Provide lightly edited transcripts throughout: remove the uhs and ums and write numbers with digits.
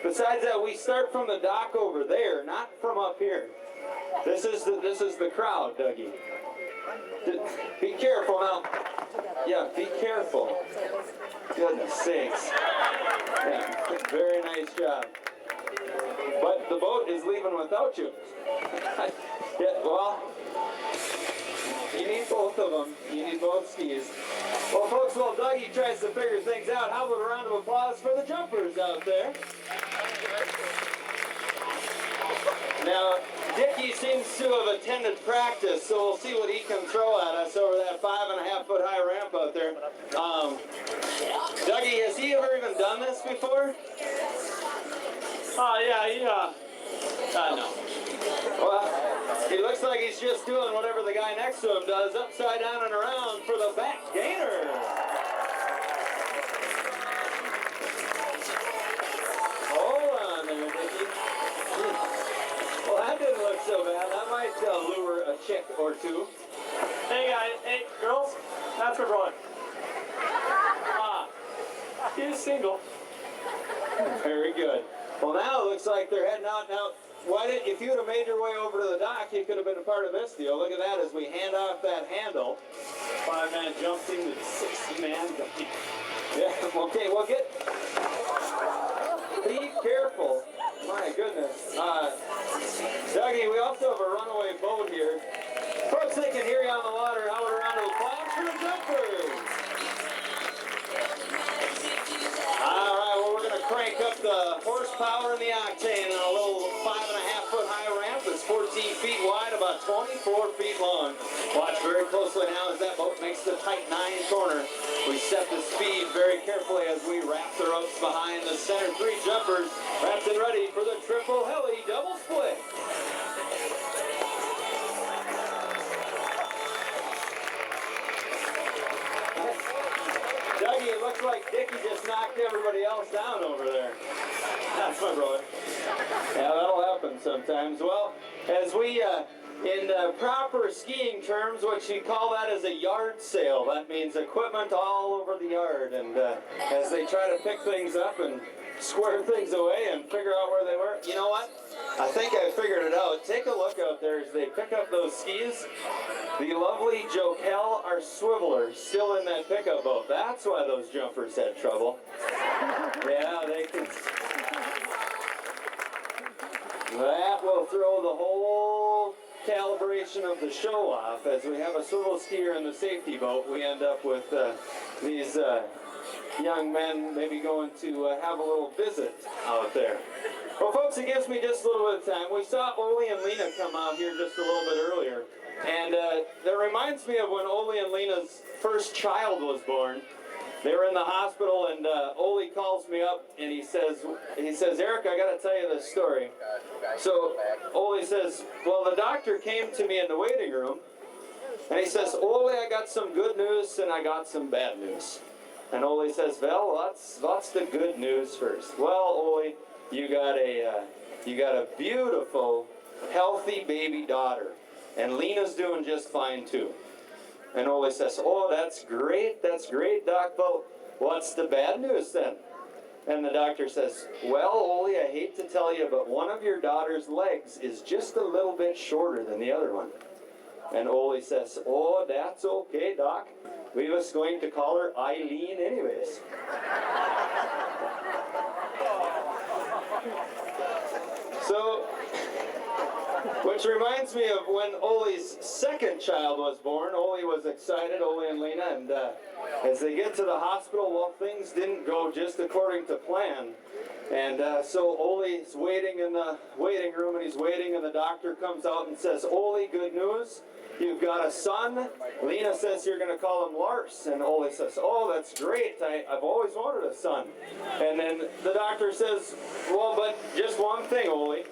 Besides that, we start from the dock over there, not from up here. This is the crowd, Dougie. Be careful now. Yeah, be careful. Goodness sakes. Yeah, very nice job. But the boat is leaving without you. Yeah, well, you need both of them. You need both skis. Well, folks, while Dougie tries to figure things out, how about a round of applause for the jumpers out there? Now, Dickie seems to have attended practice, so we'll see what he can throw at us over that 5.5 foot high ramp out there. Dougie, has he ever even done this before? No. Well, he looks like he's just doing whatever the guy next to him does, upside down and around for the back gainer. Hold on there, Dickie. Well, that didn't look so bad. That might lure a chick or two. Hey guys, hey girls, that's my brother. He's single. Very good. Well, now it looks like they're heading out. Now, if you would have made your way over to the dock, you could have been a part of this deal. Look at that as we hand off that handle. 5-man jumping with 60-man jumping. Yeah, okay, well, be careful. My goodness. Dougie, we also have a runaway boat here. Folks, they can hear you on the water. How about a round of applause for the jumpers? All right, well, we're going to crank up the horsepower and the octane on a little 5.5 foot high ramp that's 14 feet wide, about 24 feet long. Watch very closely now as that boat makes the tight 9 corner. We set the speed very carefully as we wrap the ropes behind the center 3 jumpers, wrapped and ready for the triple heli double split. Dougie, it looks like Dickie just knocked everybody else down over there. That's my brother. Yeah, that'll happen sometimes. Well, as we, in proper skiing terms, what you call that is a yard sale. That means equipment all over the yard. And as they try to pick things up and square things away and figure out where they were, you know what? I think I figured it out. Take a look out there as they pick up those skis. The lovely Jokel, our swiveler, still in that pickup boat. That's why those jumpers had trouble. Yeah, they can. That will throw the whole calibration of the show off. As we have a swivel skier in the safety boat, we end up with these young men maybe going to have a little visit out there. Well, folks, it gives me just a little bit of time. We saw Ole and Lena come out here just a little bit earlier. And that reminds me of when Ole and Lena's first child was born. They were in the hospital, and Ole calls me up, and he says, Eric, I got to tell you this story. So Ole says, well, the doctor came to me in the waiting room, and he says, Ole, I got some good news, and I got some bad news. And Ole says, well, that's the good news first. Well, Ole, you got a beautiful, healthy baby daughter, and Lena's doing just fine too. And Ole says, oh, that's great, Doc, but what's the bad news then? And the doctor says, well, Ole, I hate to tell you, but one of your daughter's legs is just a little bit shorter than the other one. And Ole says, oh, that's okay, Doc. We was going to call her Eileen anyways. So, which reminds me of when Ole's second child was born. Ole was excited, Ole and Lena, and as they get to the hospital, well, things didn't go just according to plan. And so Ole's waiting in the waiting room, and he's waiting, and the doctor comes out and says, Ole, good news. You've got a son. Lena says you're going to call him Lars. And Ole says, oh, that's great. I've always wanted a son. And then the doctor says, well, but just one thing, Ole.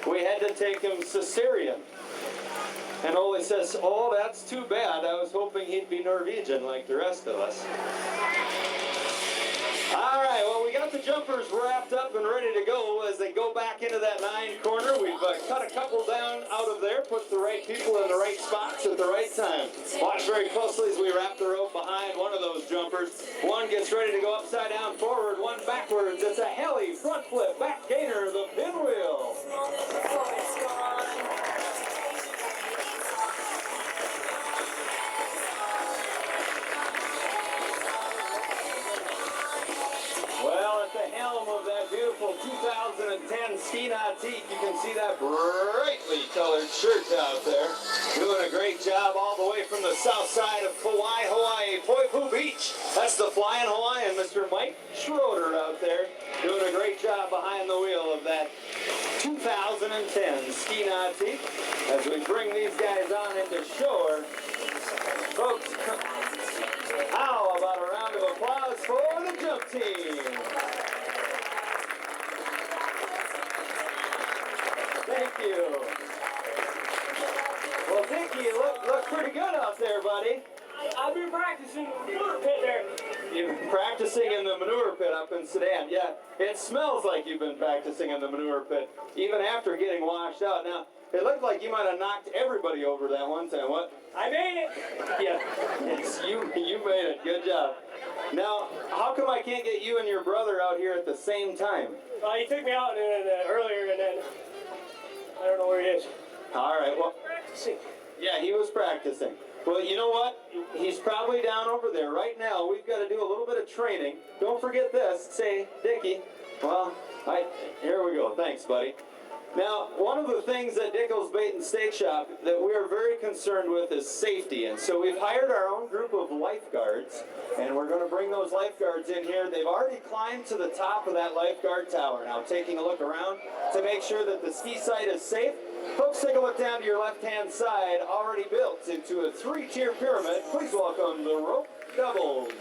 We had to take him cesarean. And Ole says, oh, that's too bad. I was hoping he'd be Norwegian like the rest of us. All right, well, we got the jumpers wrapped up and ready to go as they go back into that 9 corner. We've cut a couple down out of there, put the right people in the right spots at the right time. Watch very closely as we wrap the rope behind one of those jumpers. One gets ready to go upside down forward, one backwards. It's a heli front flip, back gainer enter the pinwheel. Well, at the helm of that beautiful 2010 Ski Nautique, you can see that brightly colored shirt out there. Doing a great job all the way from the south side of Kauai, Hawaii, Poipu Beach. That's the Flying Hawaiian, Mr. Mike Schroeder out there. Doing a great job behind the wheel of that 2010 Ski Nautique. As we bring these guys on into shore, folks, how about a round of applause for the jump team? Thank you. Well, Dickie, you look pretty good out there, buddy. I've been practicing in the manure pit there. You've been practicing in the manure pit up in Sedan. Yeah, it smells like you've been practicing in the manure pit, even after getting washed out. Now, it looked like you might have knocked everybody over that one time. What? I made it. Yeah, yes, you made it. Good job. Now, how come I can't get you and your brother out here at the same time? Well, he took me out earlier, and then I don't know where he is. All right, well, Practicing. yeah, he was practicing. Well, you know what? He's probably down over there. Right now, we've got to do a little bit of training. Don't forget this. Say, Dickie. Well, here we go. Thanks, buddy. Now, one of the things at Dickel's Bait and Steak Shop that we are very concerned with is safety. And so we've hired our own group of lifeguards, and we're going to bring those lifeguards in here. They've already climbed to the top of that lifeguard tower. Now, taking a look around to make sure that the ski site is safe. Folks, take a look down to your left-hand side, already built into a 3-tier pyramid. Please welcome the rope doubles.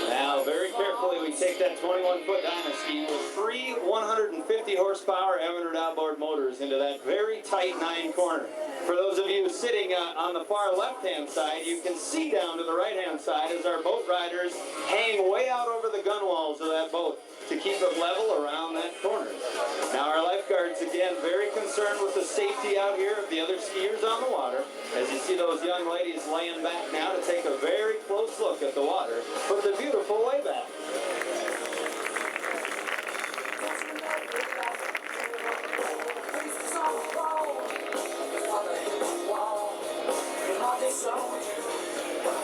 Now, very carefully, we take that 21-foot Dynaski with 3 150 horsepower Evinrude outboard motors into that very tight 9-corner. For those of you sitting on the far left-hand side, you can see down to the right-hand side as our boat riders hang way out over the gun walls of that boat to keep it level around that corner. Now, our lifeguards, again, very concerned with the safety out here of the other skiers on the water. As you see those young ladies laying back now to take a very close look at the water with the beautiful layback.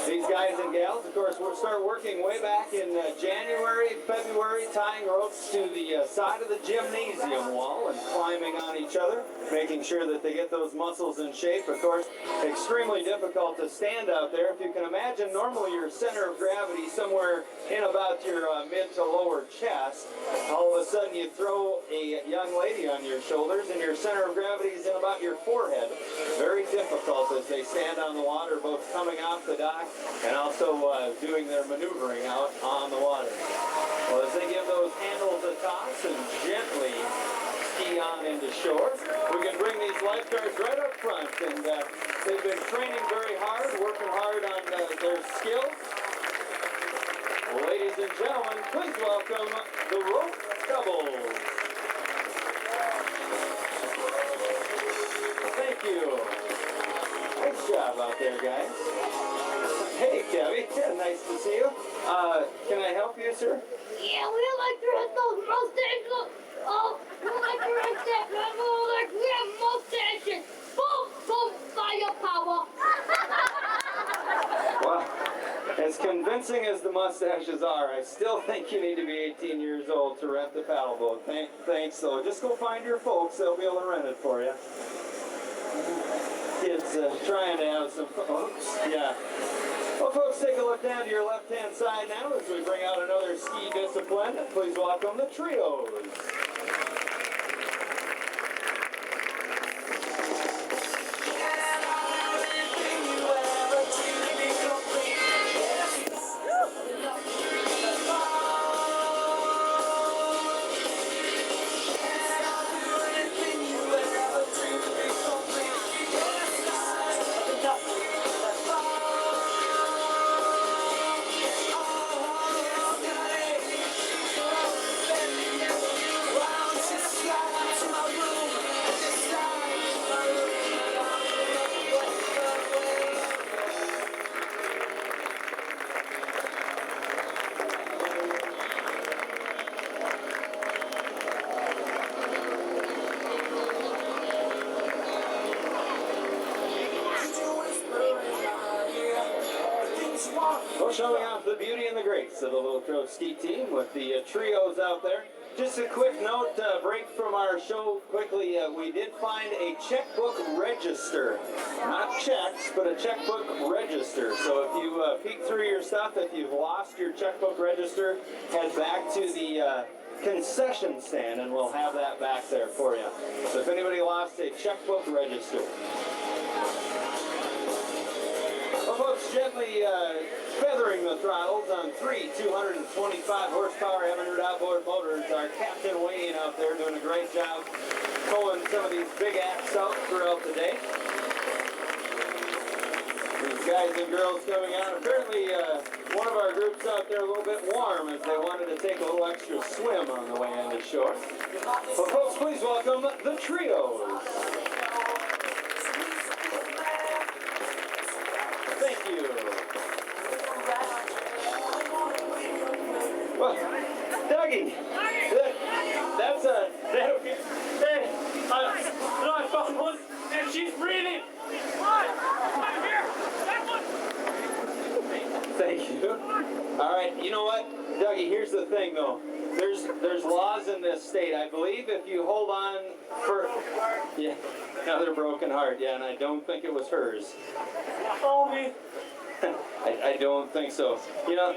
These guys and gals, of course, we'll start working way back in January, February, tying ropes to the side of the gymnasium wall and climbing on each other, making sure that they get those muscles in shape. Of course, extremely difficult to stand out there. If you can imagine, normally your center of gravity somewhere in about your mid to lower chest. All of a sudden, you throw a young lady on your shoulders, and your center of gravity is in about your forehead. Very difficult as they stand on the water, both coming off the dock and also doing their maneuvering out on the water. Well, as they give those handles a toss and gently ski on into shore, we can bring these lifeguards right up front, and they've been training very hard, working hard on their skills. Ladies and gentlemen, please welcome the rope doubles. Thank you. Nice job out there, guys. Hey, Kevin. Yeah, nice to see you. Can I help you, sir? Yeah, we like to rent those mustaches. Oh, we like to rent that. We have mustaches. Boom, boom, firepower. Well, as convincing as the mustaches are, I still think you need to be 18 years old to rent the paddle boat. Thanks, though. Just go find your folks. They'll be able to rent it for you. Kids trying to have some fun. Oops, yeah. Well, folks, take a look down to your left-hand side now as we bring out another ski discipline. Please welcome the trios. Well, showing off the beauty and the grace of the Little Crow ski team with the trios out there. Just a quick note, break from our show quickly. We did find a checkbook register. Not checks, but a checkbook register. So if you peek through your stuff, if you've lost your checkbook register, head back to the concession stand and we'll have that back there for you. So if anybody lost a checkbook register. Well, folks, gently feathering the throttles on 3 225 horsepower Evinrude outboard motors. Our Captain Wayne out there doing a great job pulling some of these big acts out throughout the day. These guys and girls coming out. Apparently, one of our groups out there a little bit warm as they wanted to take a little extra swim on the way into shore. Well, folks, please welcome the trios. Thank you. Well, Dougie, that's a... Hey, I found one, and she's breathing. I'm here. That one. Thank you. All right, you know what, Dougie, here's the thing, though. There's laws in this state. I believe if you hold on for... Yeah, another broken heart. Yeah, and I don't think it was hers. Oh, me. I don't think so. You know,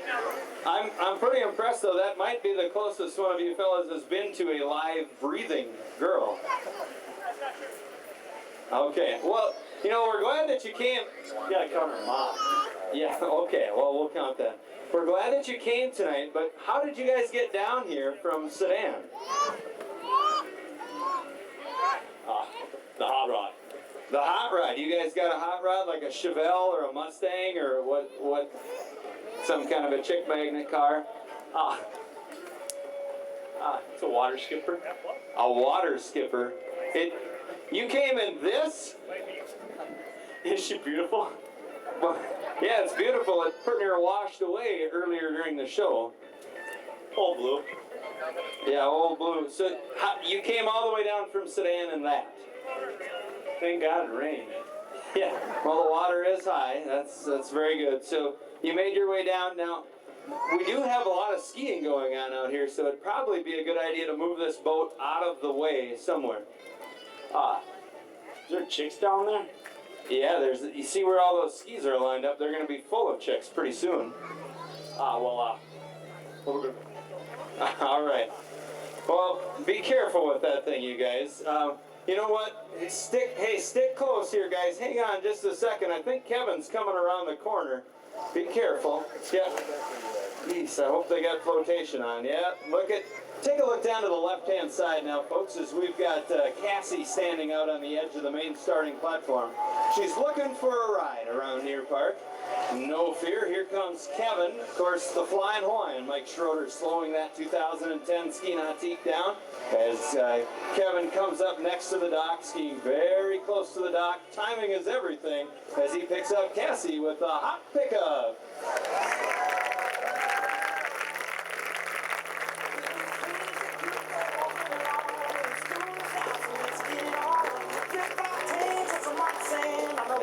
I'm pretty impressed though. That might be the closest one of you fellas has been to a live breathing girl. Okay. Well, you know, we're glad that you came. You gotta count her mom. Yeah. Okay. Well, we'll count that. We're glad that you came tonight. But how did you guys get down here from Sedan? The hot rod. The hot rod. You guys got a hot rod like a Chevelle or a Mustang or what? Some kind of a chick magnet car? It's a water skipper. A water skipper. You came in this? Is she beautiful? Well, yeah, it's beautiful. It's pretty near washed away earlier during the show. Old blue. Yeah, old blue. So you came all the way down from Sedan in that? Thank God it rained. Yeah. Well, the water is high. That's very good. So you made your way down. Now, we do have a lot of skiing going on out here, so it'd probably be a good idea to move this boat out of the way somewhere. Is there chicks down there? Yeah, you see where all those skis are lined up? They're going to be full of chicks pretty soon. Well, we're good. All right. Well, be careful with that thing, you guys. You know what? Stick close here, guys. Hang on just a second. I think Kevin's coming around the corner. Be careful. Yeah. Jeez, I hope they got flotation on. Yeah, take a look down to the left-hand side now, folks, as we've got Cassie standing out on the edge of the main starting platform. She's looking for a ride around Near Park. No fear, here comes Kevin. Of course, the Flying Hawaiian, Mike Schroeder, slowing that 2010 Ski Nautique down as Kevin comes up next to the dock, skiing very close to the dock. Timing is everything as he picks up Cassie with a hot pickup.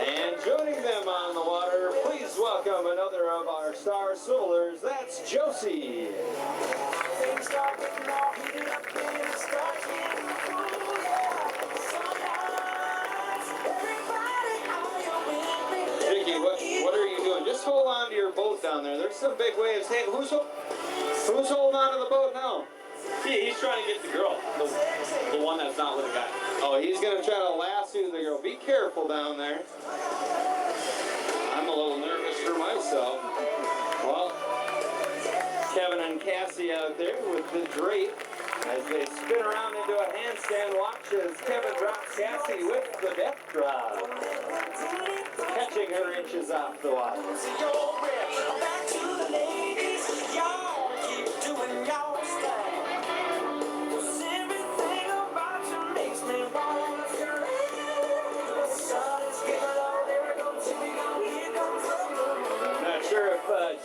And joining them on the water, please welcome another of our star swivelers. That's Josie. Vicky, what are you doing? Just hold on to your boat down there. There's some big waves. Hey, who's holding on to the boat now? He's trying to get the girl. The one that's not with a guy. Oh, he's going to try to lasso the girl. Be careful down there. I'm a little nervous for myself. Well, Kevin and Cassie out there with the drape as they spin around into a handstand. Watch as Kevin drops Cassie with the death drop, catching her inches off the water.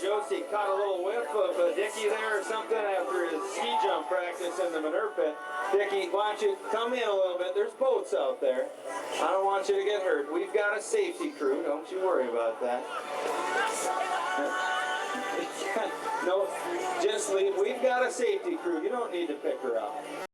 Josie caught a little whiff of Dickie there or something after his ski jump practice in the manure pit. Dickie, why don't you come in a little bit? There's boats out there. I don't want you to get hurt. We've got a safety crew. Don't you worry about that. asleep. We've got a safety crew. You don't need to pick her up.